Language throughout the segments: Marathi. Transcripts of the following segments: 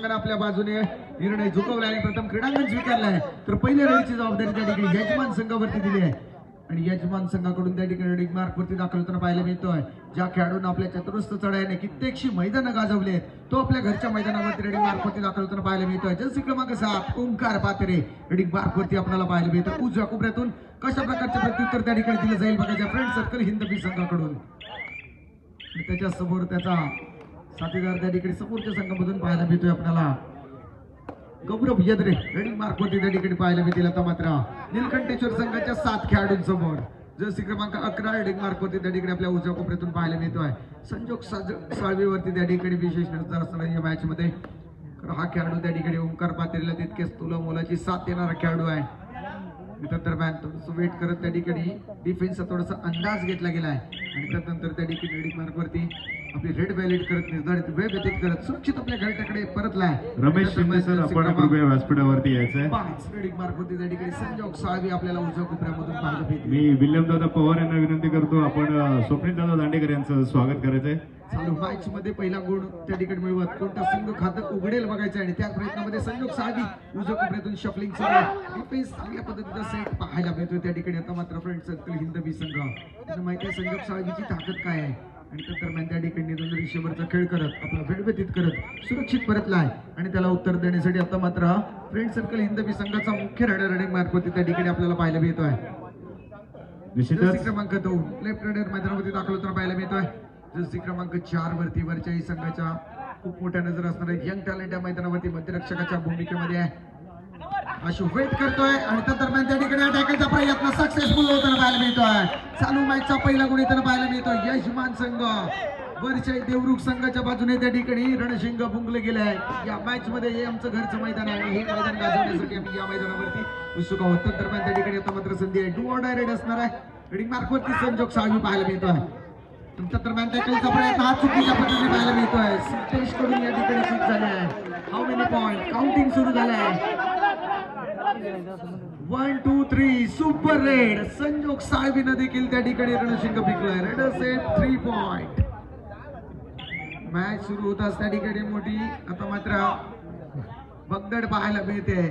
संघाने आपल्या बाजूने निर्णय झुकवला आणि प्रथम क्रीडांगण स्वीकारलाय तर पहिल्या रेडीची जबाबदारी त्या ठिकाणी यजमान संघावरती दिली आहे आणि यजमान संघाकडून त्या ठिकाणी रेडिंग मार्क वरती दाखल होताना पाहायला मिळतोय ज्या खेळाडूंना आपल्या चतुरस्र चढाईने कित्येकशी मैदानं गाजवले तो आपल्या घरच्या मैदानावरती रेडिंग मार्क वरती दाखल होताना पाहायला मिळतोय जर्सी क्रमांक 7 ओंकार पात्रे रेडिंग मार्क वरती आपल्याला पाहायला मिळतं उजव्या कोपऱ्यातून कशा प्रकारचे प्रत्युत्तर त्या ठिकाणी दिलं जाईल बघायच्या फ्रेंड सर्कल हिंदवी संघाकडून त्याच्या समोर त्याचा साथीदार त्या ठिकाणी समोरच्या संघामधून पाहायला मिळतोय आपल्याला गौरव यद्रे रेडिंग मार्क वरती त्या ठिकाणी पाहायला मिळतील आता मात्र नीलकंठेश्वर संघाच्या 7 खेळाडूंसमोर जर्सी क्रमांक 11 रेडिंग मार्क वरती त्या ठिकाणी आपल्या उजव्या कोपऱ्यातून पाहायला मिळतोय संजोग साळवीवरती त्या ठिकाणी विशेष नजर असणारा या मॅच मध्ये हा खेळाडू त्या ठिकाणी ओंकार पात्रेला तितकेच तुला मोलाची साथ देणारा खेळाडू आहे दरम्यान थोडंसं वेट करत त्या ठिकाणी डिफेन्सचा थोडासा अंदाज घेतला गेला आहे आणि त्यानंतर त्या ठिकाणी रेडिंग मार्क वरती आपली रेड व्हॅलिड करत निर्धारित वेळ व्यतीत करत सुरक्षित आपल्या घरट्याकडे परतलाय रमेश शिंदे सर आपण कृपया व्यासपीठावरती यायचंय 5 रेडिंग मार्क वरती त्या ठिकाणी संजोग साळवी आपल्याला उजव्या कोपऱ्यामधून पाहायला मिळते मी विल्यम दादा पवार यांना विनंती करतो आपण स्वप्नील दादा दांडेकर यांचं स्वागत करायचंय चालू मॅच मध्ये पहिला गुण त्या ठिकाणी मिळवत कोणता संघ खातं उघडेल बघायचं आणि त्या प्रयत्नामध्ये संजोग साळवी उजव्या कोपऱ्यातून शफलिंग सुरू डिफेन्स चांगल्या पद्धतीचा सेट पाहायला मिळतोय त्या ठिकाणी आता मात्र फ्रेंड सर्कल हिंदवी संघ त्यांना माहिती आहे संजोग साळवीची ताकद काय आहे आणि त्या दरम्यान त्या ठिकाणी दोन रिशेवरचा खेळ करत आपला वेळ व्यतीत करत सुरक्षित परतलाय आणि त्याला उत्तर देण्यासाठी आता मात्र फ्रेंड सर्कल हिंदवी संघाचा मुख्य रेडिंग मार्क वरती त्या ठिकाणी आपल्याला पाहायला मिळतोय निश्चितच क्रमांक 2 लेफ्ट रेडर मैदानावरती दाखल होताना पाहायला मिळतोय जर्सी क्रमांक 4 वरती वरच्याही संघाच्या खूप मोठ्या नजर असणारे यंग टॅलेंट या मैदानावरती मध्यरक्षकाच्या भूमिकेमध्ये आहे अशू वेट करतोय आणि त्या दरम्यान त्या ठिकाणी अटॅकचा प्रयत्न सक्सेसफुल होताना पाहायला मिळतोय चालू मॅचचा पहिला गुण येताना पाहायला मिळतोय यजमान संघ वरच्या देवरुख संघाच्या बाजूने त्या ठिकाणी रणशिंग फुंकले गेले आहे या मॅच मध्ये हे आमचं घरचं मैदान आहे आणि हे मैदान गाजवण्यासाठी आम्ही या मैदानावरती उत्सुक आहोत त्या दरम्यान त्या ठिकाणी आता मात्र संधी आहे डू ऑर डाय रेड असणार आहे रेडिंग मार्क वरती संजोग साळवी पाहायला मिळतोय तुमच्या दरम्यान टॅकलचा प्रयत्न हा चुकीच्या पद्धतीने पाहायला मिळतोय सिद्धेश कडून या ठिकाणी चूक झाली आहे हाऊ मेनी पॉइंट काउंटिंग सुरू झालं आहे 1 2 3 सुपर रेड संजोग साळवीनं देखील त्या ठिकाणी रणशिंग पिकलाय रेड सेट 3 पॉइंट मॅच सुरू होताच त्या ठिकाणी मोठी आता मात्र बगदड पाहायला मिळते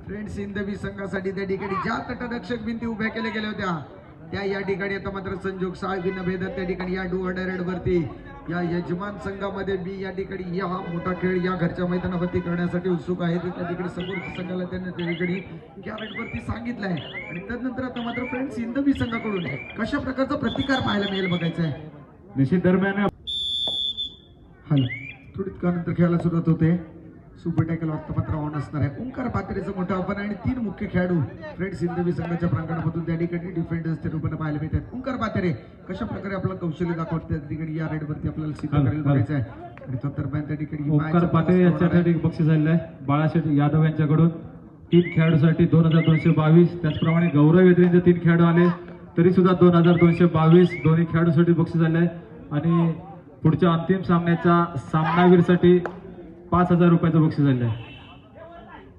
फ्रेंड्स हिंदवी संघासाठी त्या ठिकाणी ज्या तटरक्षक भिंती उभ्या केल्या गेल्या होत्या त्या या ठिकाणी आता मात्र संजोग साळवीनं भेदत त्या ठिकाणी या डू ऑर डाय रेड वरती या यजमान संघामध्ये मी या ठिकाणी या मोठा खेळ या घरच्या मैदानावरती करण्यासाठी उत्सुक आहे त्या ठिकाणी समोरच्या संघाला त्यांनी त्या ठिकाणी या रेडवरती सांगितलंय आणि त्यानंतर आता मात्र फ्रेंड्स हिंदवी संघाकडून कशा प्रकारचा प्रतिकार पाहायला मिळेल बघायचं आहे निश्चित दरम्यान थोडीच काळानंतर खेळायला सुरुवात होते सुपर टॅकल मात्र ऑन असणार आहे ओंकार पात्रेचं मोठं आव्हान आणि 3 मुख्य खेळाडू फ्रेंड्स हिंदवी संघाच्या प्रांगणामधून त्या ठिकाणी डिफेंडर्सच्या रूपाने पाहायला मिळतात ओंकार पात्रे कशा प्रकारे आपलं कौशल्य दाखवत त्या ठिकाणी या रेडवरती आपल्याला सिद्ध करायला बघायचं आहे आणि त्या दरम्यान त्या ठिकाणी ओंकार पात्रे यांच्यासाठी बक्षीस आलेलं आहे बाळाशेठ यादव यांच्याकडून 3 खेळाडूसाठी 2222 त्याचप्रमाणे गौरव यद्रेंचे 3 खेळाडू आले तरी सुद्धा 2222 दोन्ही खेळाडूसाठी बक्षीस आले आहे आणि पुढच्या अंतिम सामन्याच्या सामनावीरसाठी 5000 रुपयाचं बक्षीस झालेलं आहे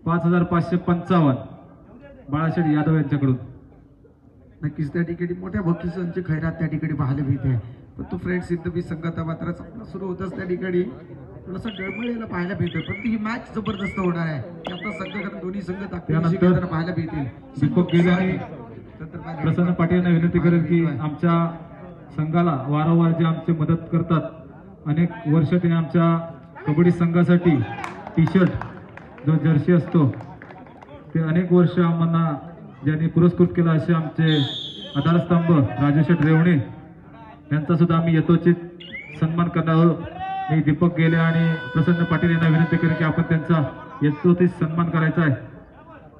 5555 बाळाशेठ यादव यांच्याकडून नक्कीच त्या ठिकाणी मोठ्या बक्षिसांची खैरात त्या ठिकाणी पाहायला मिळते पण तो फ्रेंड्स हिंदवी संघाचा मात्र सामना सुरू होताच त्या ठिकाणी थोडासा डळमळीला पाहायला मिळतोय पण ही मॅच जबरदस्त होणार आहे आता संघ दोन्ही संघ ताकदीने पाहायला मिळतील दीपक गेले आणि प्रसन्न पाटील यांना विनंती करेल की आमच्या संघाला वारंवार जे आमची मदत करतात अनेक वर्ष त्यांनी आमच्या कबड्डी संघासाठी टी शर्ट जो जर्सी असतो ते अनेक वर्ष आम्हाला ज्यांनी पुरस्कृत केला असे आमचे आधारस्तंभ राजेशेठ रेवणे यांचा सुद्धा आम्ही यथोचित सन्मान करणार आहोत मी दीपक गेले आणि प्रसन्न पाटील यांना विनंती करेन की आपण त्यांचा यथोचित सन्मान करायचा आहे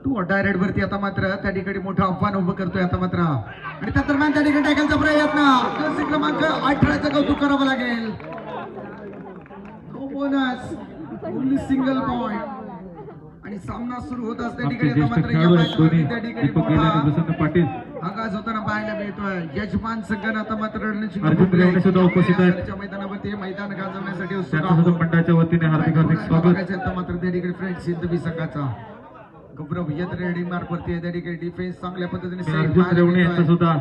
टू ऑर डाय रेड वरती आता मात्र त्या ठिकाणी मोठं आव्हान उभं करतोय आता मात्र आणि त्या दरम्यान त्या ठिकाणी टॅकलचा प्रयत्न जर्सी क्रमांक 18चं कौतुक करावं लागेल बोनस ओनली सिंगल पॉइंट आणि सामना सुरू होत असल्या ठिकाणी आता मात्र या मॅचमध्ये त्या ठिकाणी प्रसन्न पाटील आगाज होताना पाहायला मिळतोय यजमान संघानं आता मात्र अर्जुन रेवणे सुद्धा उपस्थित आहेत मैदानावरती मैदान गाजवण्यासाठी मंडळाच्या वतीने हार्दिक स्वागत आता मात्र त्या ठिकाणी फ्रेंड्स हिंदवी संघाचा गौरव यद्रे रेडिंग मार्क वरती त्या ठिकाणी डिफेन्स चांगल्या पद्धतीने अर्जुन रेवणे यांचा सुद्धा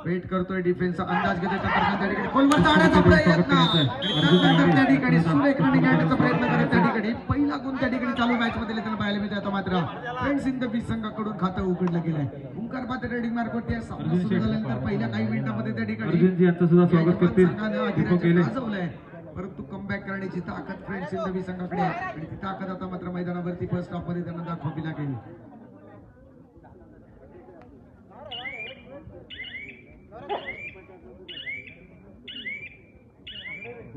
वेट करतोय डिफेन्सचा अंदाज घेतोय त्या ठिकाणी खोलवर जाण्याचा प्रयत्न आणि त्या ठिकाणी सुरेख रनिंग करण्याचा प्रयत्न करत त्या ठिकाणी मार्कवरती आहे. सामना अर्जुन सुरू शेठ. झाल्यानंतर पहिल्या काही मिनिटांमध्ये त्या ठिकाणी अर्जुनजी यांचं सुद्धा स्वागत करतील संघानं दीपक अधिराज्य गेले. गाजवलंय. परंतु कमबॅक करण्याची ताकद फ्रेंड्स इंदवी संघाकडे आहे आणि ती ताकद आता मात्र मैदानावरती फर्स्ट हाफ मध्ये त्यांना दाखवावी लागेल.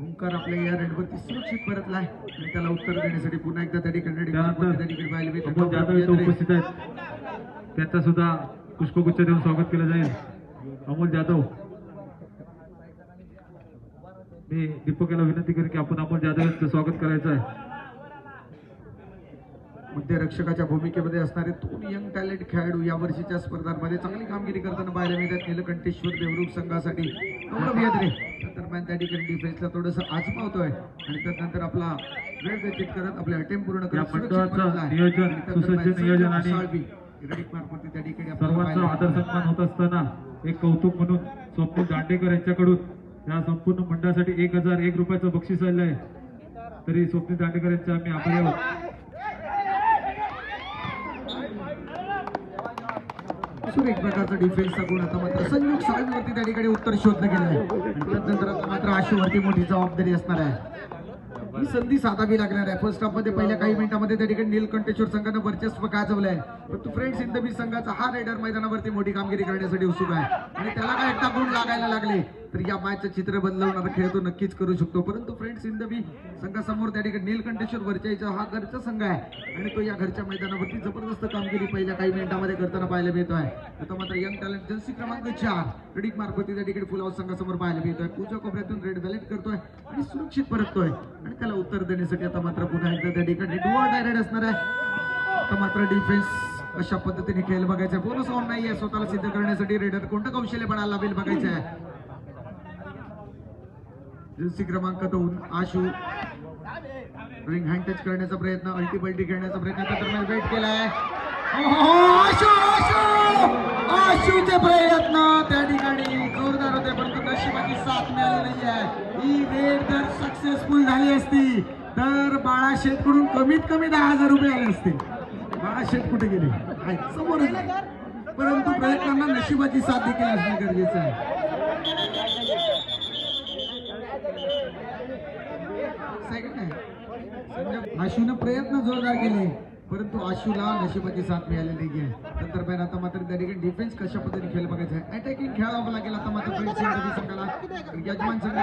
ओंकार आपल्या या रेडवरती सुरक्षित परतलाय आणि त्याला उत्तर देण्यासाठी पुन्हा एकदा त्या ठिकाणी त्यानंतर त्या ठिकाणी पाहायला मिळतं. अमोल जाधव इथं उपस्थित आहेत, त्यांचा सुद्धा पुष्पगुच्छ देऊन स्वागत केलं जाईल. अमोल जाधव, मी दीपक याला विनंती करेन की आपण अमोल जाधव यांचं स्वागत करायचं आहे. मध्यरक्षकाच्या भूमिकेमध्ये असणारे दोन यंग टॅलेंट खेळाडू या वर्षीच्या स्पर्धांमध्ये चांगली कामगिरी करताना पाहायला मिळतात. नीलकंठेश्वर देवरुख संघासाठी गौरव यादरे दरम्यान त्या ठिकाणी डिफेन्सला थोडंसं आजमावतोय आणि त्यानंतर आपला वेळ व्यतीत करत आपले अटेम्प्ट पूर्ण या करत मंडळाचं नियोजन, सुसज्ज नियोजन आणि त्या ठिकाणी सर्वांचा आदर सन्मान होत असताना एक कौतुक म्हणून स्वप्नील दांडेकर यांच्याकडून या संपूर्ण मंडळासाठी 1001 रुपयाचं बक्षीस आलेलं आहे. तरी स्वप्नील दांडेकर यांचे आम्ही आभारी आहोत. एक प्रकारचा डिफेन्सचा गुण आता मात्र संयुग साळवीवरती त्या ठिकाणी उत्तर शोधलं गेलं आहे आणि त्यानंतर आता मात्र आशूवरती मोठी जबाबदारी असणार आहे. ही संधी साधावी लागणार आहे. फर्स्ट हाफ मध्ये पहिल्या काही मिनिटांमध्ये त्या ठिकाणी नीलकंठेश्वर संघानं वर्चस्व गाजवलंय, परंतु फ्रेंड्स इंदवी संघाचा हा रेडर मैदानावरती मोठी कामगिरी करण्यासाठी उत्सुक आहे आणि त्याला काय एकदा गुण लागायला लागले तर या मॅचचं चित्र बदलवणारा खेळ तो नक्कीच करू शकतो. परंतु फ्रेंड्स इंदवी संघासमोर त्या ठिकाणी नीलकंठेश्वर वरच्या हा घरचा संघ आहे आणि तो या घरच्या मैदानावरती जबरदस्त कामगिरी पहिल्या काही मिनिटांमध्ये करताना पाहायला मिळतोय. आता मात्र यंग टॅलेंट जर्सी क्रमांक 4 रेडिक मार्फत त्या ठिकाणी फुल हाऊस संघासमोर पाहायला मिळतोय. पूजा कोपऱ्यातून रेड व्हॅलेट करतोय आणि सुरक्षित परततोय आणि त्याला उत्तर देण्यासाठी आता मात्र पुन्हा एकदा त्या ठिकाणी डुआ डायरेक्ट असणार आहे. आता मात्र डिफेन्स अशा पद्धतीने खेळ बघायचा आहे. बोनस ऑन नाही आहे. स्वतःला सिद्ध करण्यासाठी रेडर कोणतं कौशल्य पणाला लावेल बघायचं आहे. जर्सी क्रमांक 2 आशू रिंग हँड टच करण्याचा प्रयत्न, अल्टीपल्टी खेळण्याचा प्रयत्न, दरम्यान वेट केलाय. आशूचे प्रयत्न त्या ठिकाणी जोरदार होते, परंतु नशिबाची साथ मिळाली नाही आहे. ही रेड जर सक्सेसफुल झाली असती तर बाळा शेठकडून कमीत कमी 10,000 रुपये आले असते. बाळा शेठ कुठे गेले? समोरच आहे. परंतु प्रयत्नांना नशिबाची साथ देखील असणे गरजेचं आहे. आशूने प्रयत्न जोरदार केले, परंतु आशूला नशिबाची साथ मिळालेली आहे. दरम्यान आता मात्र त्या ठिकाणी डिफेन्स कशा पद्धतीने खेळ बघायचा आहे. अटॅकिंग खेळावं लागेल आता मात्र फ्रेंड्स इंदवी संघाला. यजमान संघ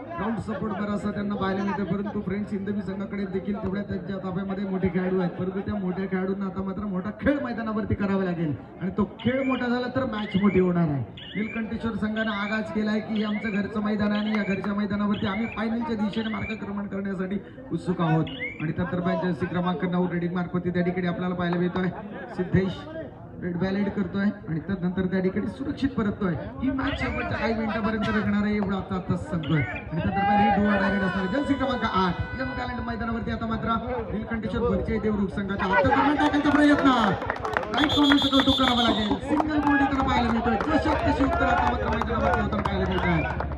ग्राउंड सपोर्ट बराचसा त्यांना पाहायला मिळते, परंतु फ्रेंड्स इंदवी संघाकडे देखील तेवढ्या त्यांच्या ताब्यामध्ये मोठे खेळाडू आहेत. परंतु त्या मोठ्या खेळाडूंना आता मात्र मोठा खेळ मैदानावरती करावा लागेल आणि तो खेळ मोठा झाला तर मॅच मोठी होणार आहे. नीलकंठेश्वर संघानं आगाज केलाय की हे आमचं घरचं मैदान आहे आणि या घरच्या मैदानावरती आम्ही फायनलच्या दिशेने मार्गक्रमण करण्यासाठी उत्सुक आहोत. आणि त्यानंतर जर्सी क्रमांक 9 रेडिंग मार्फत त्या ठिकाणी आपल्याला पाहायला मिळतोय सिद्धेश रेड व्हॅलिड करतोय आणि त्यानंतर त्या ठिकाणी सुरक्षित परततोय. ही मॅच शेवटच्या काही मिनिटांपर्यंत रंगणार आहे एवढा आता सांगतोय. आणि त्यानंतर ही डुआ डायरेक्ट असणार जर्सी क्रमांक 8 यंग टॅलेंट मैदानावरती आता मात्र नीलकंठेश्वर वरचे देवरुख संघाचा हातात टाकायचा प्रयत्न, राईट कॉर्नरचं कौतुक करावं लागेल. सिंगल बोर्ड इथं पाहायला मिळतोय. जशात तशी उत्तर आता मात्र मैदानावरती होताना पाहायला मिळतात.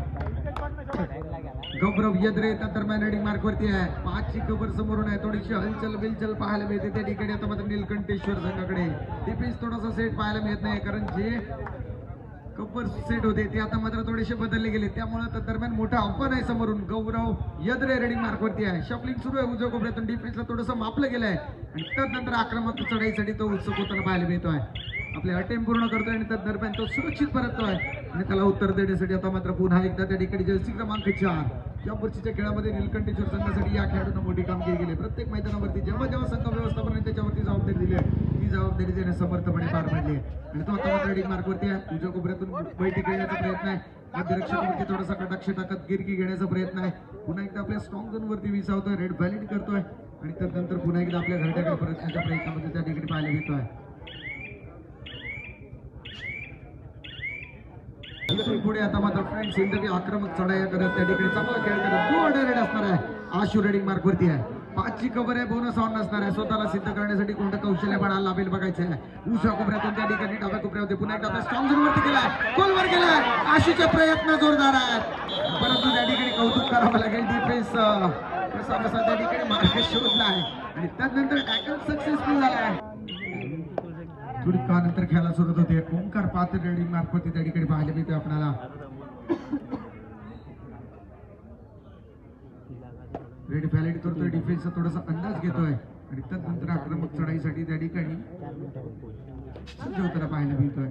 गौरव यद्रे त्या दरम्यान रेडिंग मार्कवरती आहे. 5ची कबर समोरून आहे. थोडीशी हलचल बिलचल पाहायला मिळते त्या ठिकाणी आता मात्र नीलकंठेश्वर संघाकडे. डिफेन्स थोडासा सेट पाहायला मिळत नाही, कारण जे कबर सेट होते ते आता मात्र थोडेसे बदलले गेले, त्यामुळे त्या दरम्यान मोठा आव्हान आहे समोरून. गौरव यद्रे रेडिंग मार्कवरती आहे. शफलिंग सुरू आहे उजव्या कोपऱ्यातून. डिफेन्सला थोडंसं मापलं गेलंय आणि त्यानंतर आक्रमक चढाईसाठी तो उत्सुक होताना पाहायला मिळतोय. आपले अटेम्प्ट पूर्ण करतोय आणि त्या दरम्यान तो सुरक्षित परततोय आणि त्याला उत्तर देण्यासाठी आता मात्र पुन्हा एकदा त्या ठिकाणी जर्सी क्रमांक 4 या वर्षीच्या खेळामध्ये नीलकंठेश्वर संघासाठी या खेळाडूंना मोठी कामगिरी केली. प्रत्येक मैदानावरती जेव्हा जेव्हा संघ व्यवस्थापनाने त्याच्यावरती जबाबदारी दिली आहे ती जबाबदारी त्याने समर्थपणे पार पाडली आहे आणि तो आता मात्र रेडिंग मार्कवरती आहे. तुझ्या कोपऱ्यातून बैठी खेळण्याचा प्रयत्न आहे. मध्यरक्षकावरती थोडासा कटाक्ष टाकत गिरकी घेण्याचा प्रयत्न आहे. पुन्हा एकदा आपल्या स्ट्रॉंग झोन वरती विसावतोय, रेड व्हॅलिड करतोय आणि त्यानंतर पुन्हा एकदा आपल्या घरट्याकडे परतण्याच्या प्रयत्नामध्ये त्या ठिकाणी पाहायला मिळतोय. पुढे आता मात्र फ्रेंड्स इंदवी आक्रमक चढाया करत त्या ठिकाणी चांगला खेळ करत डुआ डायरेक्ट असणार आहे. आशू रेडिंग मार्कवरती आहे. 5ची कव्हर आहे. बोनस ऑन नसणार आहे. स्वतःला सिद्ध करण्यासाठी कोणतं कौशल्य पणाला लावेल बघायचं आहे. उजव्या कोपऱ्यातून त्या ठिकाणी डाव्या कोपऱ्यावरती पुन्हा एकदा स्ट्रॉंग झोन वरती गेलाय, गोलवर गेलाय. आशूचे प्रयत्न जोरदार आहेत, परंतु त्या ठिकाणी कौतुक करावं लागेल. डिफेन्स कसा कसा त्या ठिकाणी मार्ग शोधला आहे आणि त्यानंतर टॅकल सक्सेसफुल झाला आहे. थोडी काळानंतर खेळायला सुरुवात होते. ओंकार पात्र रेडिंग मार्फत त्या ठिकाणी पाहायला मिळते आपल्याला. रेडी व्हॅलिड करतोय, डिफेन्सचा थोडासा अंदाज घेतोय आणि त्यानंतर आक्रमक चढाईसाठी त्या ठिकाणी सज्ज होताना पाहायला मिळतोय.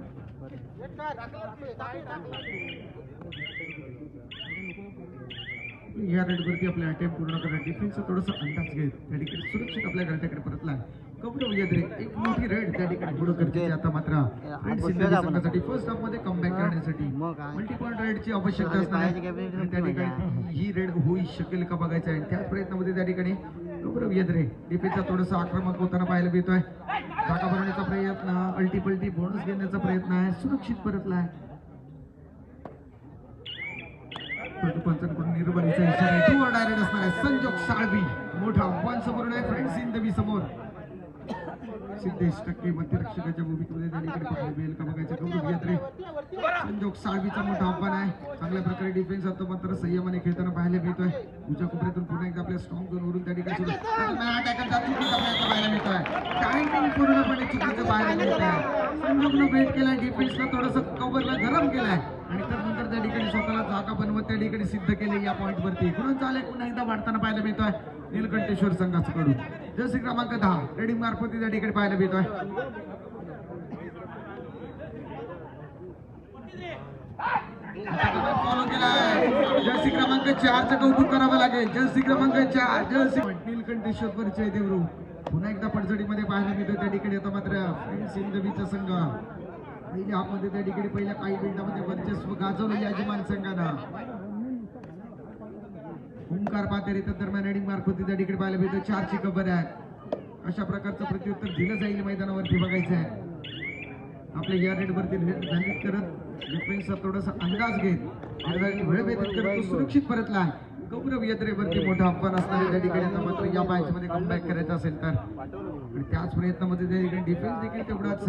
या रेडवरती आपल्या अटेम्प्ट पूर्ण करणार, डिफेन्सचा थोडासा अंदाज घेत त्या ठिकाणी सुरक्षित आपल्या घरट्याकडे परतला. गौरव यात्रे एक मोठी रेड त्या ठिकाणी पुढे करते. आता मात्र फ्रेंड्स सिंधवी संघासाठी फर्स्ट हाफ मध्ये कमबॅक करण्यासाठी मल्टी पॉइंट रेडची आवश्यकता असणार आहे आणि त्या ठिकाणी ही रेड होऊ शकेल का बघायचं आहे. त्या प्रयत्नामध्ये त्या ठिकाणी गौरव यात्रे डिफेन्सचा थोडासा आक्रमक होताना पाहायला मिळतोय. जागा भरण्याचा प्रयत्न, अल्टीपल्टी बोनस घेण्याचा प्रयत्न आहे, सुरक्षित परतला आहे. पंचांकडून निर्बलीचा इशारा, टू डायरेक्ट असणार आहे. संजोग साळवी मोठा आव्हान समोर आहे फ्रेंड्स सिंधवी समोर. सिद्धेश टक्के मध्यरक्षकाच्या भूमिकेमध्ये त्या ठिकाणी पाहायला मिळेल का बघायचं. गौरव यात्रे संजोग साळवीचा मोठा आव्हान आहे. चांगल्या प्रकारे डिफेन्स आता मात्र संयमाने खेळताना पाहायला मिळतोय. उजव्या कोपऱ्यातून पुन्हा एकदा आपल्या स्ट्रॉंग झोनवरून त्या ठिकाणी पाहायला मिळतोय. टायमिंग पूर्णपणे चुकीचं पाहायला मिळतंय. संजोगनं वेट केलाय, डिफेन्सला थोडंसं कव्हरला गरम केलाय आणि त्यानंतर त्या ठिकाणी स्वतःला जागा बनवत त्या ठिकाणी सिद्ध केले. या पॉईंट वरती गुण चाले पुन्हा एकदा वाढताना पाहायला मिळतोय नीलकंठेश्वर संघाकडून. जर्सी क्रमांक 10 रेडिंग मार्फत त्या ठिकाणी पाहायला मिळतोय. फॉलो केलाय. जर्सी क्रमांक 4चं कौतुक करावं लागेल. जर्सी क्रमांक 4 जर्सी नीलकंठेश्वर परिचय देवरू पुन्हा एकदा पडझडीमध्ये पाहायला मिळतोय. त्या ठिकाणी आता मात्र फ्रेंड्स सिंधवीचा संघ पहिल्या हाफमध्ये त्या ठिकाणी पहिल्या काही मिनिटांमध्ये वर्चस्व गाजवलं यजमान संघानं. ओंकार पातेरे तर दरम्यान रेडिंग मार्फत त्या ठिकाणी पाहायला मिळतोय. 4ची कबर आहे. अशा प्रकारचं प्रत्युत्तर दिलं जाईल मैदानावरती बघायचं आहे. आपल्या या रेडवरती धनिक करत डिफेन्सचा थोडासा अंदाज घेत वेळ व्यतीत करत तो सुरक्षित परतला आहे. गौरव यात्रेवरती मोठं आव्हान असणारे त्या ठिकाणी आता मात्र या मॅच मध्ये कमबॅक करायचं असेल तर आणि त्याच प्रयत्नामध्ये त्या ठिकाणी डिफेन्स देखील तेवढाच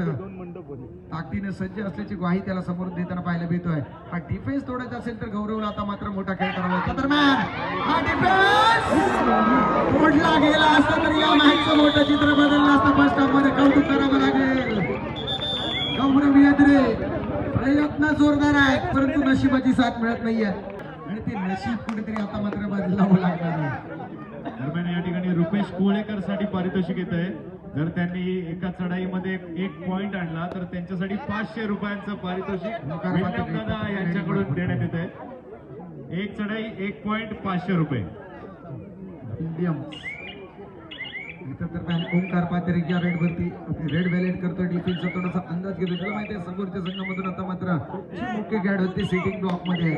ताकदीने सज्ज असल्याची ग्वाही त्याला समोर देताना पाहायला मिळतोय. हा डिफेन्स तोडायचा असेल तर गौरवला आता मात्र मोठा खेळ करावा लागतो. दरम्यान हा डिफेन्स तोडला गेला असता तर या मॅचचं मोठं चित्र बदललं असतं. फर्स्ट हाफ मध्ये कौतुक करावं लागेल. गौरव यात्रे प्रयत्न जोरदार आहेत परंतु नशिबाची साथ मिळत नाहीये आणि ते नशीब कुठेतरी आता मात्र बदलावं लागणार आहे. दरम्यान या ठिकाणी रुपेश कोळेकर साठी पारितोषिक येत आहे. जर त्यांनी एका चढाईमध्ये 1 पॉइंट आणला तर त्यांच्यासाठी 500 रुपयांचं पारितोषिक विल्यम दादा यांच्याकडून देण्यात येत आहे. 1 चढाई 1 पॉइंट 500 रुपये. दरम्यान ओंकार पातेरे या रेडवरती रेड व्हॅलेट करतो. डिफेन्सचा थोडासा अंदाज घेतो. त्याला माहिती आहे समोरच्या संघामधून आता मात्र मुख्य गॅड होते सिटिंग ब्लॉक मध्ये.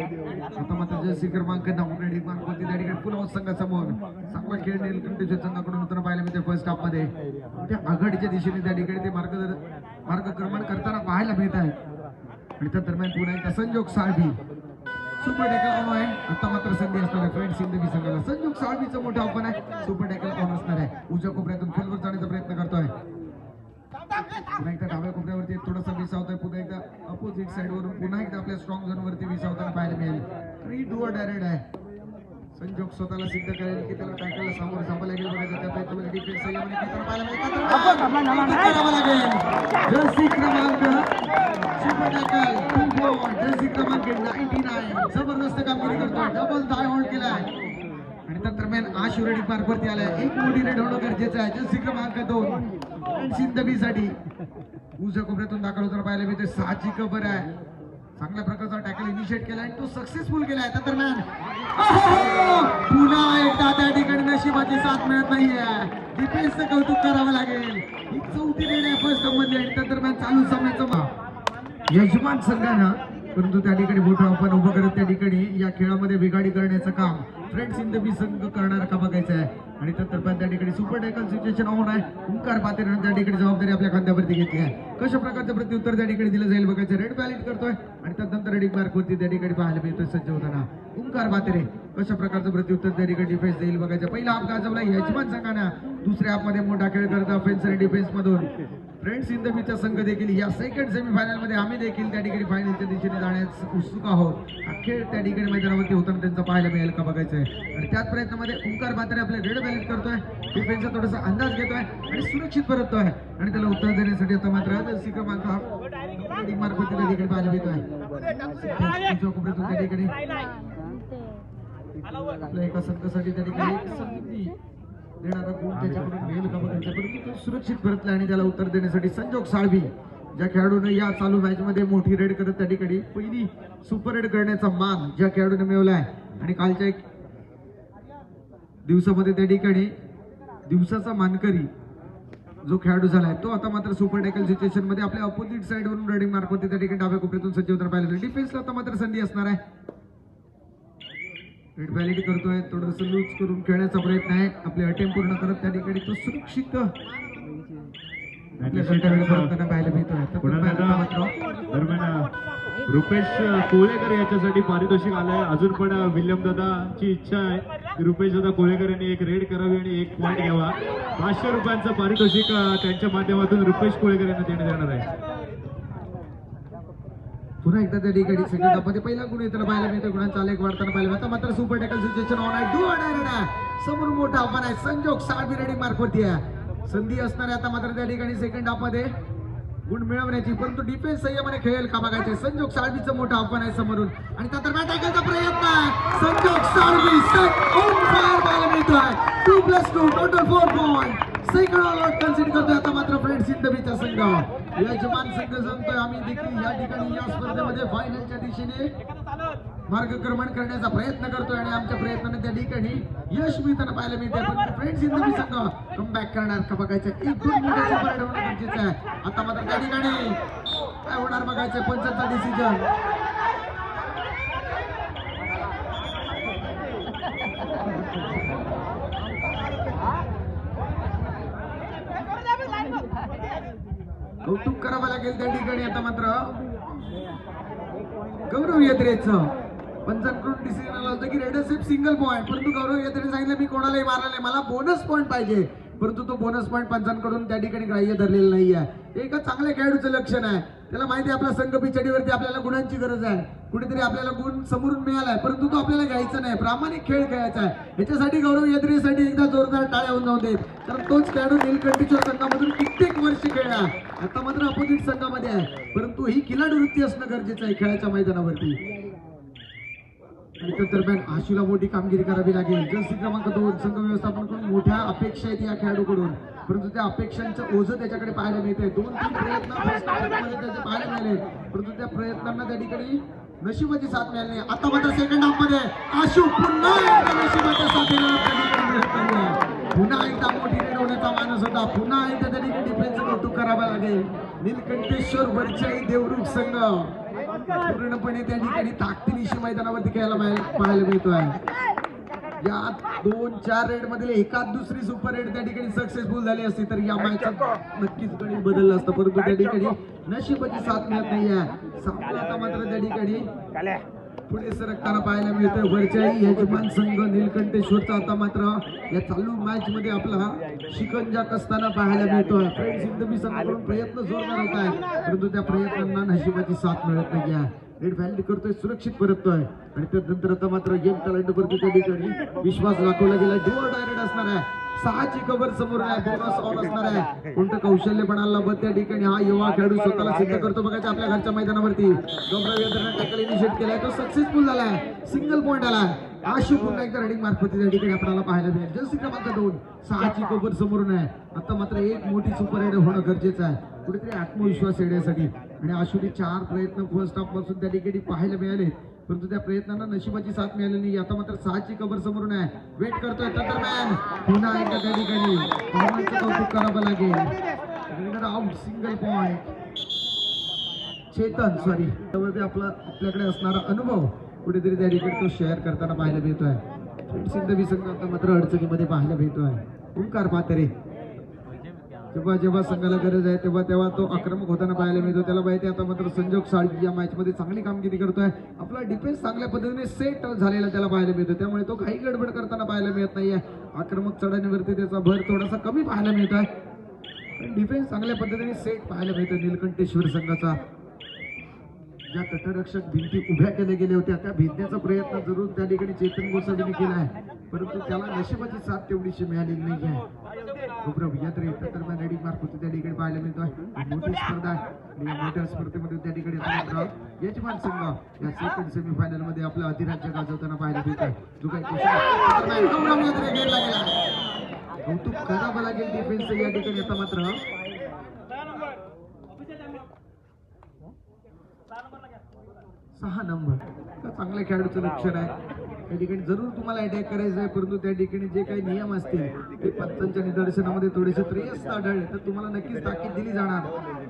आता मात्र जर्सी क्रमांक 9 रेडिंग मार्फत त्या ठिकाणी पुन्हा संघासमोर चांगला खेळ नीलकंठेश्वर संघाकडून होताना पाहायला मिळते. फर्स्ट हाफ मध्ये त्या आघाडीच्या दिशेने त्या ठिकाणी ते मार्गक्रमण करताना पाहायला मिळत आहे आणि त्या दरम्यान पुन्हा एकदा संजोग साळवी सुपर टॅकल ऑन आहे. आता मात्र संधी असणार आहे फ्रेंड्स सिंधवी संघाला. संजोग साळवीचं मोठं आव्हान आहे. सुपर टॅकल ऑन असणार आहे. उजव्या कोपऱ्यातून खोलवर जाण्याचा प्रयत्न करतोय. पुन्हा एकदा डाव्या कोपऱ्यावरती थोडासा विसावतोय. पुन्हा एकदा अपोजिट साइड वरून पुन्हा एकदा आपल्या स्ट्रॉंग झोन वरती विसावताना पाहायला मिळेल. आणि डू ऑर डायरेक्ट आहे. संजोग स्वतःला सिद्ध करेल की त्याला टॅकलला सामोरं जावं लागेल बघायचं. त्या प्रयत्नामध्ये डिफेन्स संयमाने खेळताना पाहायला मिळेल. जर्सी क्रमांक सुपर टॅकल जर्सी क्रमांक 99 जबरदस्त कामगिरी करतोय. डबल थाय होल्ड केलाय आणि त्या दरम्यान आशु रेडी पार्कवरती आलाय. एक मोठी रेड होणं गरजेचं आहे. जर्सी क्रमांक 2 सिंधवीसाठी उजव्या कोपऱ्यातून दाखल होताना पाहायला मिळते. 6ची कबर आहे. चांगल्या प्रकारचा टॅकल इनिशिएट केला आणि तो सक्सेसफुल केलाय. त्या दरम्यान पुन्हा एकदा त्या ठिकाणी नशिबाची साथ मिळत नाहीये. डिफेन्सचं कौतुक करावं लागेल. ही 4थी रेड आहे फर्स्ट हाफ मध्ये आणि त्या दरम्यान चालू सामन्याचं यजमान संघानं परंतु त्या ठिकाणी मोठं आपण उभं करत त्या ठिकाणी या खेळामध्ये बिघाडी करण्याचं काम फ्रेंड्स सिंधवी संघ करणार का बघायचं आहे आणि त्या ठिकाणी सुपर टॅकल सिच्युएशन ऑन आहे. ओंकार पातेरे त्या ठिकाणी जबाबदारी आपल्या खांद्यावरती घेतली आहे. कशा प्रकारचं प्रत्युत्तर त्या ठिकाणी दिलं जाईल बघायचं. रेड व्हॅलिड करतोय आणि त्यानंतर रेडिंग मार्कवरती त्या ठिकाणी पाहायला मिळतोय सज्ज होताना ओंकार पातेरे. कशा प्रकारचं प्रत्युत्तर त्या ठिकाणी डिफेन्स देईल बघायचं. पहिला हाफ गाजवला यजमान संघानं. दुसऱ्या हाफ मध्ये मोठा खेळ करत ऑफेन्स आणि डिफेन्स मधून फ्रेंड्स इंदबीचा संघ देखील या सेकंड सेमीफायनल मध्ये आम्ही देखील त्या ठिकाणी फायनलच्या दिशेने जाण्यास उत्सुक आहोत. हा खेळ त्या ठिकाणी मैदानावरती होताना त्यांचा पाहायला मिळेल का बघायचं आहे. आणि त्याच प्रयत्नामध्ये ओंकार म्हात्रे आपले रेड बॅलेट करतोय, डिफेन्सचा थोडासा अंदाज घेतोय आणि सुरक्षित परततोय आणि त्याला उत्तर देण्यासाठी आता मात्र जर्सी क्रमांक मार्फत त्या ठिकाणी पाहायला मिळतोय. कोपऱ्यातून त्या ठिकाणी आपल्या एका संघासाठी त्या ठिकाणी एक संधी देणारा गुण त्याच्याकडून मिळेल का बघायचं. परंतु तो सुरक्षित परतला आणि त्याला उत्तर देण्यासाठी संजोग साळवी ज्या खेळाडूने या चालू मॅच मध्ये मोठी रेड करत त्या ठिकाणी पहिली सुपर रेड करण्याचा मान ज्या खेळाडूने मिळवलाय आणि कालच्या एक दिवसामध्ये त्या ठिकाणी दिवसाचा मानकरी जो खेळाडू झालाय तो आता मात्र सुपर टॅकल सिच्युएशन मध्ये आपल्या अपोजिट साइड वरून रेडिंग मार्फत त्या ठिकाणी डाव्या कोपऱ्यातून सज्ज होताना पाहिलं. डिफेन्सला आता मात्र संधी असणार आहे. रेड व्हॅलिडी करतोय, थोडंसं लूज करून खेळण्याचा प्रयत्न आहे. आपले अटेम्प्ट पूर्ण करत त्या ठिकाणी तो सुरक्षित पाहायला मिळतोय. दरम्यान रुपेश कोळेकर याच्यासाठी पारितोषिक आलंय. अजून पण विल्यम दादाची इच्छा आहे की रुपेश दादा कोळेकर यांनी एक रेड करावी आणि 1 पॉईंट घ्यावा. 500 रुपयांचं पारितोषिक त्यांच्या माध्यमातून रुपेश कोळेकर यांना देण्यात येणार आहे. पुन्हा एकदा त्या ठिकाणी सेकंड हाफमध्ये पहिला गुण येताना पाहायला मिळतो. गुणांचा आलेख वाढताना पाहिलं. आता मात्र सुपर टॅकल सिच्युएशन ऑन आहे. डू आहे समोर मोठा आव्हान आहे. संजोग साळवी रेडिंग मार्फत संधी असणार आहे आता मात्र त्या ठिकाणी सेकंड हाफमध्ये गुण मिळवण्याची. परंतु डिफेन्स संयमाने खेळेल का बघायचे. संजोग साळवीचं मोठं आव्हान आहे समोरून आणि त्या दरम्यान टॅकलचा प्रयत्न आहे. संजोग साळवी ऑन फायर पाहायला मिळतोय. 2+2 total 4 point. Second all out consider करतोय आता मात्र फ्रेंड्स इंदबीचा संघ. यजमान संघ सांगतोय आम्ही देखील या ठिकाणी या स्पर्धेमध्ये फायनलच्या दिशेने मार्गक्रमण करण्याचा प्रयत्न करतोय आणि आमच्या प्रयत्नाने त्या ठिकाणी यश मिळताना पाहायला मिळते. पण फ्रेंड्स इंदबी संघ कमबॅक करणार का बघायचं. 1-2 मोठे सुपर होणं गरजेचं आहे. आता मात्र त्या ठिकाणी काय होणार बघायचं. पंचांचा डिसिजन कौतुक करावं लागेल त्या ठिकाणी. आता मात्र गौरव येत्रेचं पंचांकडून डिसिजन आलं होतं की रेडरशिप सिंगल पॉईंट. परंतु गौरव येत्रेने सांगितलं मी कोणालाही मारला नाही, मला बोनस पॉईंट पाहिजे. परंतु तो बोनस पॉईंट पंचांकडून त्या ठिकाणी ग्राह्य धरलेला नाही आहे. एका चांगल्या खेळाडूचं लक्षण आहे. त्याला माहिती आहे आपला संघ पिचडीवरती आपल्याला गुणांची गरज आहे. कुठेतरी आपल्याला गुण समोरून मिळालाय परंतु तो आपल्याला घ्यायचा नाही. प्रामाणिक खेळ खेळायचा आहे. याच्यासाठी गौरव येत्रेसाठी एकदा जोरदार टाळ्या होऊन जाऊ देत. कारण तोच खेळाडू नीलकंठीच्या संघामधून कित्येक वर्ष खेळला. आता मात्र अपोजिट संघामध्ये आहे. परंतु ही खिलाडू वृत्ती असणं गरजेचं आहे खेळाच्या मैदानावरती. आणि त्या दरम्यान आशूला मोठी कामगिरी करावी लागेल. जर्सी क्रमांक 2 संघ व्यवस्थापनाकडून मोठ्या अपेक्षा आहेत या खेळाडूकडून. परंतु त्या अपेक्षांचं ओझं त्याच्याकडे पाहायला मिळतंय. 2-3 प्रयत्न फर्स्ट हाफमध्ये त्याचे पाहायला मिळाले परंतु त्या प्रयत्नांना त्या ठिकाणी नशिबाची साथ मिळाली नाही. आता मात्र सेकंड हाफमध्ये आशू पुन्हा एकदा नशिबाच्या साथीला पुन्हा एकदा मोठी रेड होण्याचा मानस होता. पुन्हा एकदा त्या ठिकाणी डिफेन्सचं कौतुक करावं लागेल. नीलकंठेश्वर वरचाई देवरुख संघ पूर्णपणे त्या ठिकाणी ताकदीनिशी मैदानावरती खेळायला पाहायला मिळतोय. या 2-4 रेड मधील एकाच दुसरी सुपर रेड त्या ठिकाणी सक्सेसफुल झाली असती तर या मॅचचं नक्कीच गणित बदललं असतं. परंतु त्या ठिकाणी नशिबाची साथ मिळत नाहीये. सामना आता मात्र त्या ठिकाणी पुढे सरकताना पाहायला मिळतोय. वरच्याही यजमान संघ नीलकंठेश्वरचा आता मात्र या चालू मॅच मध्ये आपला शिकंजा कसताना पाहायला मिळतोय. फ्रेंड्स इंदबी संघाकडून प्रयत्न जोरदार होत आहे परंतु त्या प्रयत्नांना नशिबाची साथ मिळत नाहीये. रेड व्हॅलिडी करतोय, सुरक्षित परततोय आणि त्यानंतर आता मात्र गेम टॅलेंटवरती त्या ठिकाणी विश्वास दाखवला गेला. डुअर डायरेक्ट असणार आहे. 6ची कव्हर समोर आहे. बोनस ऑन असणार आहे. कोणतं कौशल्य पणाला बघ त्या ठिकाणी हा युवा खेळाडू स्वतःला सिद्ध करतो बघायचं आपल्या घरच्या मैदानावरती. गौरव येत्रेने टॅकल इनिशिएट केलाय, तो सक्सेसफुल झालाय. सिंगल पॉईंट आलाय. आशू पुन्हा एकदा रेडिंग मार्फत त्या ठिकाणी आपल्याला पाहायला मिळेल. जर्सी क्रमांक 2 6ची कव्हर समोरून आहे. आता मात्र एक मोठी सुपर रेड होणं गरजेचं आहे. कुठेतरी आत्मविश्वास येण्यासाठी आणि आशूने 4 प्रयत्न फर्स्ट हाफ पासून त्या ठिकाणी पाहायला मिळाले परंतु त्या प्रयत्नांना नशिबाची साथ मिळाली नाही. आता मात्र 6ची कव्हर समोरून आहे. वेट करतोय दरम्यान पुन्हा एकदा त्या ठिकाणी कौतुक करावं लागेल. Out single point. चेतन त्यावरती आपल्याकडे असणारा अनुभव कुठेतरी त्या ठिकाणी तो शेअर करताना पाहायला मिळतोय. इंदबी संघ आता मात्र अडचणीमध्ये पाहायला मिळतोय. ओंकार म्हात्रे जेव्हा जेव्हा संघाला गरज आहे तेव्हा तो आक्रमक होताना पाहायला मिळतो. त्याला माहिती आता मात्र संजोग साळवी या मॅच मध्ये चांगली कामगिरी करतोय. आपला डिफेन्स चांगल्या पद्धतीने सेट झालेला त्याला पाहायला मिळतो. त्यामुळे तो काही गडबड करताना पाहायला मिळत नाहीये. आक्रमक चढण्यावरती त्याचा भर थोडासा कमी पाहायला मिळतोय. डिफेन्स चांगल्या पद्धतीने सेट पाहायला मिळतो नीलकंठेश्वर संघाचा. ज्या तटरक्षक भिंती उभ्या केल्या गेल्या होत्या त्या भेदण्याचा प्रयत्न जरूर त्या ठिकाणी चेतन गोसावीने केला आहे, परंतु त्याला नशिबाची साथ तेवढीशी मिळालेली नाही आहे. गौरव यात्रे दरम्यान रेडी मार्क होते त्या ठिकाणी पाहायला मिळतोय. मोठी स्पर्धा आहे आणि या मोठ्या स्पर्धेमध्ये त्या ठिकाणी यजमान संघ या सेकंड सेमीफायनल मध्ये आपलं अधिराज्य गाजवताना पाहायला मिळतोय. जो काही गौरव यात्रे गेला गेला कौतुक करावं लागेल डिफेन्स या ठिकाणी. आता मात्र 6 नंबर चांगल्या खेळाडूचं लक्षण आहे. त्या ठिकाणी जरूर तुम्हाला अटॅक करायचं आहे, परंतु त्या ठिकाणी जे काही नियम असतील ते पंचांच्या निदर्शनामध्ये थोडेसे त्रयस्थ आढळले तर तुम्हाला नक्कीच ताकीद दिली जाणार.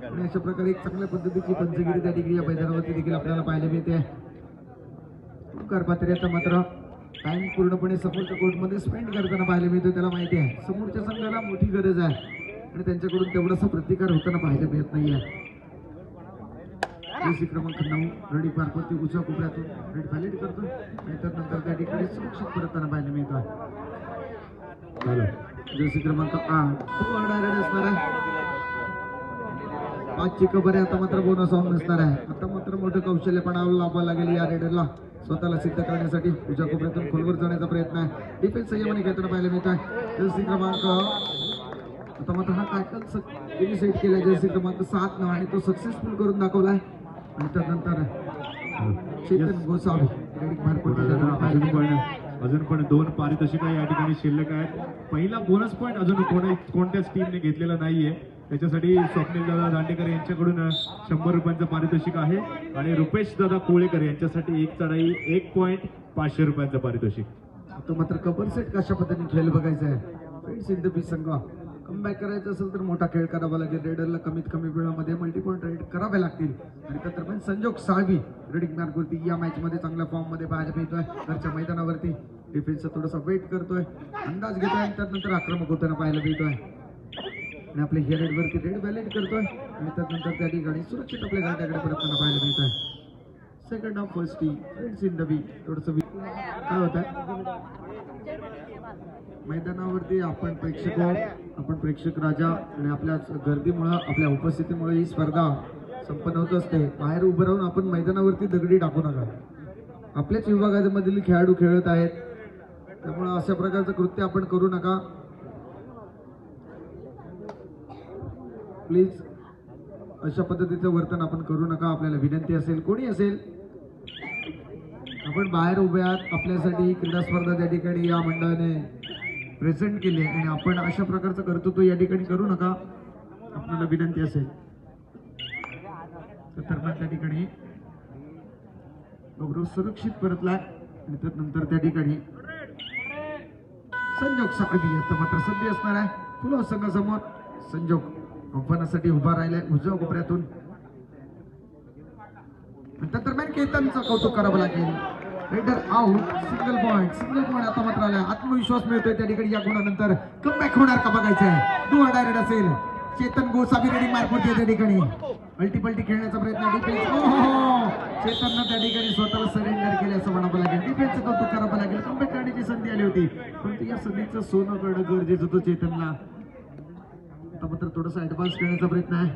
आणि अशा प्रकारे एक चांगल्या पद्धतीची पंचगिरी त्या ठिकाणी या मैदानावरती देखील आपल्याला पाहायला मिळते. करपात्री आता मात्र टाइम पूर्णपणे समोरच्या कोर्टमध्ये स्पेंड करताना पाहायला मिळतो. त्याला माहिती आहे समोरच्या संघाला मोठी गरज आहे आणि त्यांच्याकडून तेवढासा प्रतिकार होताना पाहायला मिळत नाहीये. क्रमांक 9 रेडी पारपती उजव्या कोपऱ्यातून रेड व्हॅलिड करतो आणि त्यानंतर त्या ठिकाणी सुरक्षित परतताना पाहायला मिळतो. जर्सी क्रमांक 8 असणार आहे. 5 ची कबर आहे. आता मात्र बोनस ऑन नसणार आहे. आता मात्र मोठं कौशल्य पणाला लावावं लागेल या रेडरला स्वतःला सिद्ध करण्यासाठी. उजव्या कोपऱ्यातून खोलवर जाण्याचा प्रयत्न आहे. डिफेन्स संयमाने खेळताना पाहायला मिळत आहे. जर्सी क्रमांक आता मात्र हा टॅकल सेट केला जर्सी क्रमांक 7 आणि तो सक्सेसफुल करून दाखवलाय. आणि त्यानंतर चेतन गोसावी अजून पण 2 पारितोषिक या ठिकाणी शिल्लक आहेत. पहिला बोनस पॉईंट अजून कोणत्याच टीमने घेतलेला नाहीये, त्याच्यासाठी स्वप्नील दादा दांडेकर यांच्याकडून 100 रुपयांचं पारितोषिक आहे आणि रुपेश दादा कोळेकर यांच्यासाठी एक चढाई 1 पॉईंट 500 रुपयांचं पारितोषिक. तो मात्र कबर सेट कशा पद्धतीने खेळ बघायचा आहे. सिंधबी संघ कमबॅक करायचं असेल तर मोठा खेळ करावा लागेल. रेडरला कमीत कमी वेळामध्ये मल्टीपॉइंट रेड करावे लागतील. आणि त्यानंतर संजोग साळवी रेडिंग मार्कवरती या मॅच मध्ये चांगल्या फॉर्म मध्ये पाहायला मिळतोय. घरच्या मैदानावरती डिफेन्सचा थोडासा वेट करतोय, अंदाज घेतोय आणि त्यानंतर आक्रमक होताना पाहायला मिळतोय. आणि आपल्या हिअर रेडवरती रेड व्हॅलिड करतोय आणि त्यानंतर त्या ठिकाणी सुरक्षित आपल्या गाड्याकडे परतताना पाहायला मिळतोय. सेकंड ऑफ फर्स्ट टी फ्रेंड्स इन द बी थोडस काय होत आहे मैदानावरती. आपण प्रेक्षक राजा आणि आपल्या गर्दीमुळे आपल्या उपस्थितीमुळे ही स्पर्धा संपन्न होत असते. बाहेर उभं राहून आपण मैदानावरती दगडी टाकू नका. आपल्याच विभागामधील खेळाडू खेळत आहेत, त्यामुळे अशा प्रकारचं कृत्य आपण करू नका प्लीज. अशा पद्धतीचं वर्तन आपण करू नका. आपल्याला विनंती असेल कोणी असेल आपण बाहेर उभे आहात, आपल्यासाठी ही क्रीडा स्पर्धा त्या ठिकाणी या मंडळाने प्रेझेंट केली आणि आपण अशा प्रकारचं कर्तृत्व या ठिकाणी करू नका. आपल्याला विनंती असेल तर त्या ठिकाणी गौरव सुरक्षित परतलाय आणि त्यानंतर त्या ठिकाणी संजोग साळवी आता मात्र संधी असणार आहे. फुलं संघासमोर संजोग आव्हानासाठी उभा राहिलाय उजव्या कोपऱ्यातून. दरम्यान केतनचं कौतुक करावं लागेल. रेडर आउट, सिंगल पॉइंट आता मात्र आला. आत्मविश्वास मिळतोय त्या ठिकाणी. या गुणानंतर कमबॅक होणार का बघायचं आहे. 2 डायरेक्ट असेल. चेतन गोसावी रेडिंग मार्क होते त्या ठिकाणी. मल्टीपल्टी खेळण्याचा प्रयत्न डिफेन्स चेतननं त्या ठिकाणी स्वतःला सरेंडर केले असं म्हणावं लागेल. डिफेन्सचं कौतुक करावं लागेल. कमबॅक करण्याची संधी आली होती, परंतु या संधीचं सोनं करणं गरजेचं होतं चेतनला. आता मात्र थोडासा ऍडव्हान्स करण्याचा प्रयत्न आहे.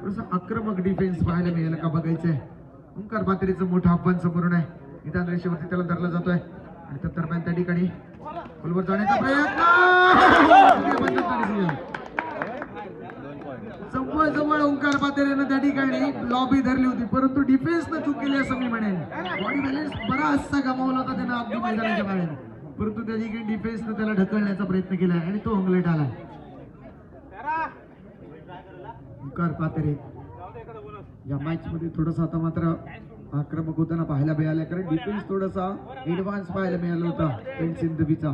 थोडासा आक्रमक डिफेन्स पाहायला मिळेल का बघायचंय. ओंकार पात्रेचं मोठं आव्हान समोरून आहे. निदान रेषेवरती त्याला धरला जातोय आणि त्या दरम्यान त्या ठिकाणी खोलवर जाण्याचा प्रयत्न. जवळ ओंकार पात्रेनं त्या ठिकाणी लॉबी धरली होती, परंतु डिफेन्सनं चूक केली असं मी म्हणेन. बॉडी बॅलन्स बराचसा गमावला होता त्यानं अगदी मैदानाच्या बाहेर, परंतु त्या ठिकाणी डिफेन्सनं त्याला ढकलण्याचा प्रयत्न केला आणि तो अंगलेट आला. ओंकार पात्रे या मॅच मध्ये थोडासा आता मात्र आक्रमक होताना पाहायला मिळालं, कारण डिफेन्स थोडासा ऍडव्हान्स पाहायला मिळाला होता फ्रेंड्स इन द बीचा.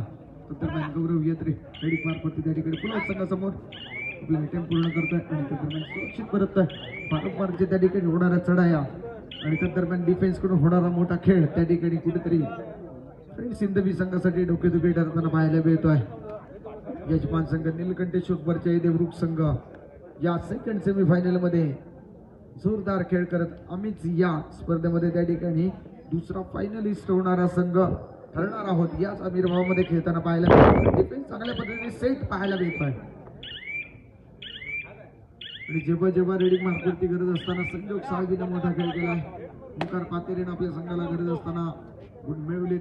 दरम्यान गौरव येत्रे रेडिंग मार्कवरती त्या ठिकाणी पुन्हा संघासमोर आपलं अटेम्प्ट पूर्ण करतोय आणि त्या दरम्यान सुरक्षित परततोय. वारंवार जे त्या ठिकाणी होणाऱ्या चढाया आणि त्या दरम्यान डिफेन्स कडून होणारा मोठा खेळ त्या ठिकाणी कुठेतरी फ्रेंड्स इन द बी संघासाठी डोकेदुखी ठरताना पाहायला मिळतोय. यजमान संघ नीलकंठेश्वर देवरुख संघ या सेकंड सेमीफायनल मध्ये जोरदार खेळ करत आम्हीच या स्पर्धेमध्ये त्या ठिकाणी दुसरा फायनलिस्ट होणारा संघ ठरणार आहोत. याच आविर्भावामध्ये खेळताना पाहायला मिळतो. डिफेन्स चांगल्या पद्धतीने सेट पाहायला मिळतोय. आणि जेव्हा जेव्हा रेडिंग मार्कवरती गरज असताना संजोग साळवीनं मोठा खेळ केला. ओंकार पातेरेनं आपल्या संघाला गरज असताना गुण मिळवलेत.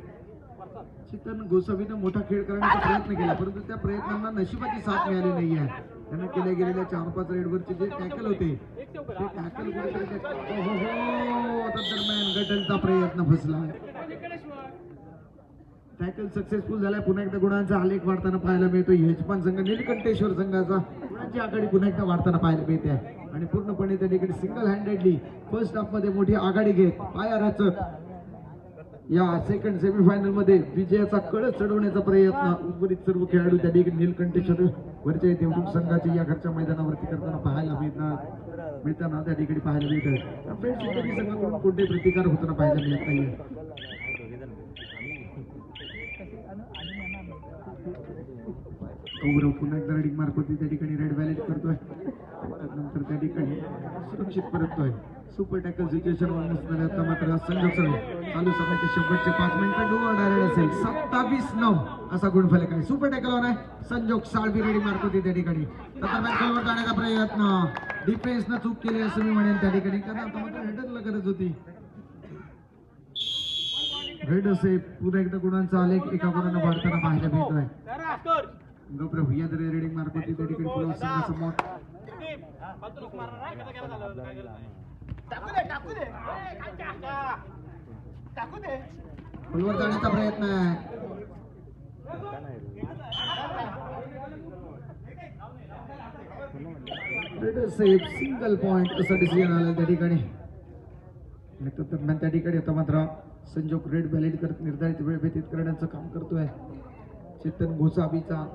चेतन गोसावीनं मोठा खेळ करण्याचा प्रयत्न केला, परंतु त्या प्रयत्नांना नशिबाची साथ मिळाली नाही आहे. त्यांना केल्या गेलेल्या 4-5 रेडवरचे जे टॅकल होते ते टॅकल कुठेतरी आता दरम्यान गटलचा प्रयत्न फसला. टॅकल सक्सेसफुल झालाय. पुन्हा एकदा गुणांचा आलेख वाढताना पाहायला मिळतो. यजमान संघ नीलकंठेश्वर संघाचा गुणांची आघाडी पुन्हा एकदा वाढताना पाहायला मिळते आणि पूर्णपणे त्या ठिकाणी सिंगल हँडेडली फर्स्ट हाफ मध्ये मोठी आघाडी घेत पाया रचत या सेकंड सेमीफायनल मध्ये विजयाचा कळस चढवण्याचा प्रयत्न उर्वरित सर्व खेळाडू त्या ठिकाणी नीलकंठेश्वर वरच्या देवरुख संघाचे या घरच्या मैदानावरती करताना पाहायला मिळताना त्या ठिकाणी पाहायला मिळतात. फ्रेंड्स संघाकडून कोणते प्रतिकार होताना पाहायला मिळत नाहीये. गौरव पुन्हा एकदा रेडिंग मार्कवरती त्या ठिकाणी रेड व्हॅलेट करतोय. नंतर त्या ठिकाणी सुरक्षित परततोय. सुपर टॅकल सिच्युएशन नसणारे आता मात्र संजोग साळवी चालू सभाचे शेवटचे 5 मिनिटं डू ऑर डाय असेल. 27-9 असा गुणफलक आहे. सुपर टॅकल ऑन आहे. संजोग साळवी रेडिंग मार्कवरती त्या ठिकाणी खोलवर जाण्याचा प्रयत्न डिफेन्सनं चूक केली असं मी म्हणेन त्या ठिकाणी, कारण आता मात्र हेडरला गरज होती. रेड असे पुन्हा एकदा गुणांचा आलेख एका गुणानं वाढताना पाहायला मिळतोय. गौरव या रेडिंग मार्कवरती त्या ठिकाणी पुन्हा संघासमोर खोलवर जाण्याचा प्रयत्न आहे. सिंगल पॉइंट असं डिसिजन आलं त्या ठिकाणी. दरम्यान त्या ठिकाणी आता मात्र संजोग रेड व्हॅलिड करत निर्धारित वेळ व्यतीत करण्याचं काम करतोय. चेतन गोसावीचा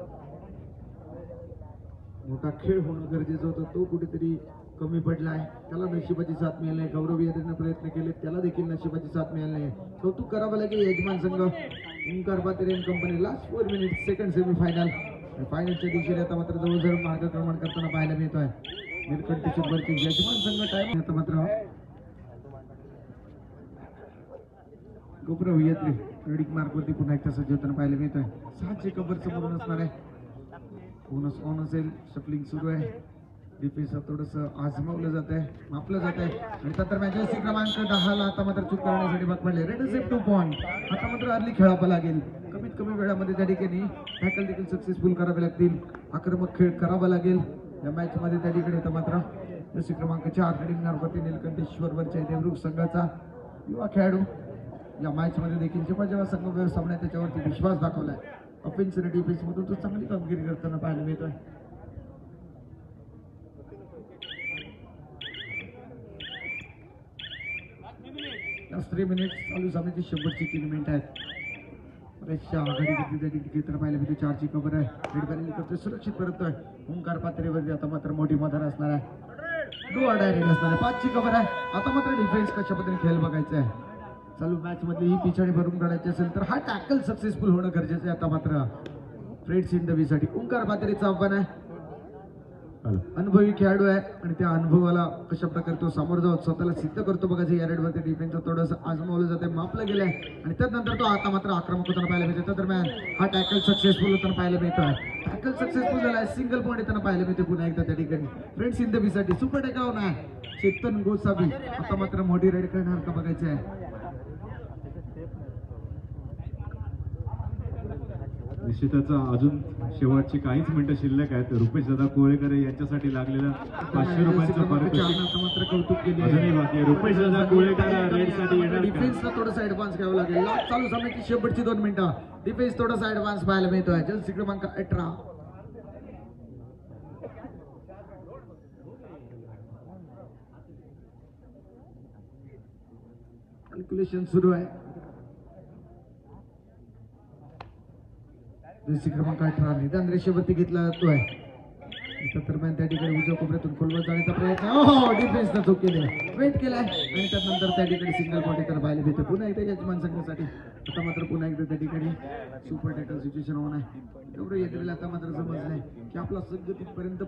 मोठा खेळ होणं गरजेचं होतं, तो कुठेतरी कमी पडलाय. त्याला नशिबाची साथ मिळाली नाही. गौरव यादवने प्रयत्न केले, त्याला देखील नशिबाची साथ मिळाली नाही. कौतुक करावं लागेल यजमान संघ ओंकार पातेरे company. Last 4 minute second semifinal. फायनलच्या दिवशी आता मात्र जवळजवळ मार्गक्रमण करताना पाहायला मिळतोय. नीलकंठेश्वरवरती यजमान संघ टाइम आता मात्र गौरव यात्रे रेडिंग मार्कवरती पुन्हा एकदा सज्ज होताना पाहायला मिळतोय. 6 कव्हर समोर असणार आहे. बोनस ऑन असेल. शफलिंग सुरू आहे. डिफेन्स थोडस आजमावलं जात आहे, मापलं जात आहे. आणि नंतर मॅचेस क्रमांक 10 ला आता मात्र चूक करण्यासाठी भाग पडले. Red safe 2 point. आता मात्र अर्ली खेळावं लागेल. कमीत कमी वेळामध्ये त्या ठिकाणी टॅकल देखील सक्सेसफुल करावे लागतील. आक्रमक खेळ करावा लागेल या मॅच मध्ये त्या ठिकाणी. आता मात्र जशी क्रमांक 4 रेडिंग मार्कवरती नीलकंठेश्वरवरच्या देवरुख संघाचा युवा खेळाडू या मॅच मध्ये देखील जेव्हा संघ व्यवस्थापनाने त्याच्यावरती विश्वास दाखवलाय. ऑफेन्स आणि डिफेन्स मधून तो चांगली कामगिरी करताना पाहायला मिळतोय. लास्ट 3 मिनिट चालू सामन्याची शेवटची 3 मिनिट आहेत. बऱ्याचशा आघाडी घेताना पाहायला मिळते. 4ची कव्हर आहे. रेड व्हॅली करतोय, सुरक्षित परततोय. ओंकार पात्रेवरती आता मात्र मोठी मधार असणार आहे. डू ऑर डाय रेड असणार आहे. 5ची कव्हर आहे. आता मात्र डिफेन्स कशा पद्धतीने खेळ बघायचा आहे. चालू मॅच मध्ये ही पिछाडी भरून काढायची असेल तर हा टॅकल सक्सेसफुल होणं गरजेचं आहे. आता मात्र फ्रेड्स इन द वी साठी ओंकार पातेरेचं आव्हान आहे. अनुभवी खेळाडू आहे आणि त्या अनुभवाला कशा प्रकारे तो सामोरं जाऊन स्वतःला सिद्ध करतो बघायचं. या रेडवरती डिफेन्सचं थोडंसं आजमावलं जाते, मापलं गेलंय आणि त्यानंतर तो आता मात्र आक्रमक होताना पाहायला मिळतो. त्या दरम्यान हा टॅकल सक्सेसफुल होताना पाहायला मिळतोय. टॅकल सक्सेसफुल झालाय. सिंगल पॉईंट येताना पाहायला मिळते पुन्हा एकदा त्या ठिकाणी. फ्रेंड्स इन द वी साठी सुपर टॅकल आहे. चेतन गोसावी आता मात्र मोठी रेड करणार का बघायचं आहे. निश्चितच अजून शेवटची काहीच मिनिटं शिल्लक आहेत. रुपेश दादा कोळेकर यांच्यासाठी लागलेलं 500 रुपयांचं पारितोषिक मात्र कौतुक केले. अजूनही बाकी आहे. रुपेश दादा कोळेकर रेड साठी येणार. डिफेन्सला थोडंसं ऍडव्हान्स घ्यावं लागेल. चालू सामन्याची शेवटची 2 मिनिटं. डिफेन्स थोडासा ऍडव्हान्स पाहायला मिळतोय. जर्सी क्रमांक 18 कॅल्क्युलेशन सुरू आहे. जर्सी क्रमांक 18 निदान रेषेवरती घेतला जातोय. दरम्यान त्या ठिकाणी उजव्या कोपऱ्यातून खोलवर जाण्याचा प्रयत्न. डिफेन्सनं चूक केली, वेट केलाय आणि त्यानंतर त्या ठिकाणी सिंगल पॉईंट तर पाहायला मिळते. पुन्हा एकदा यजमान संघासाठी आता मात्र पुन्हा एकदा त्या ठिकाणी सुपर टॅकल सिच्युएशन होणार आहे. एवढं येत आता मात्र समजलंय की आपला संघ तिथपर्यंत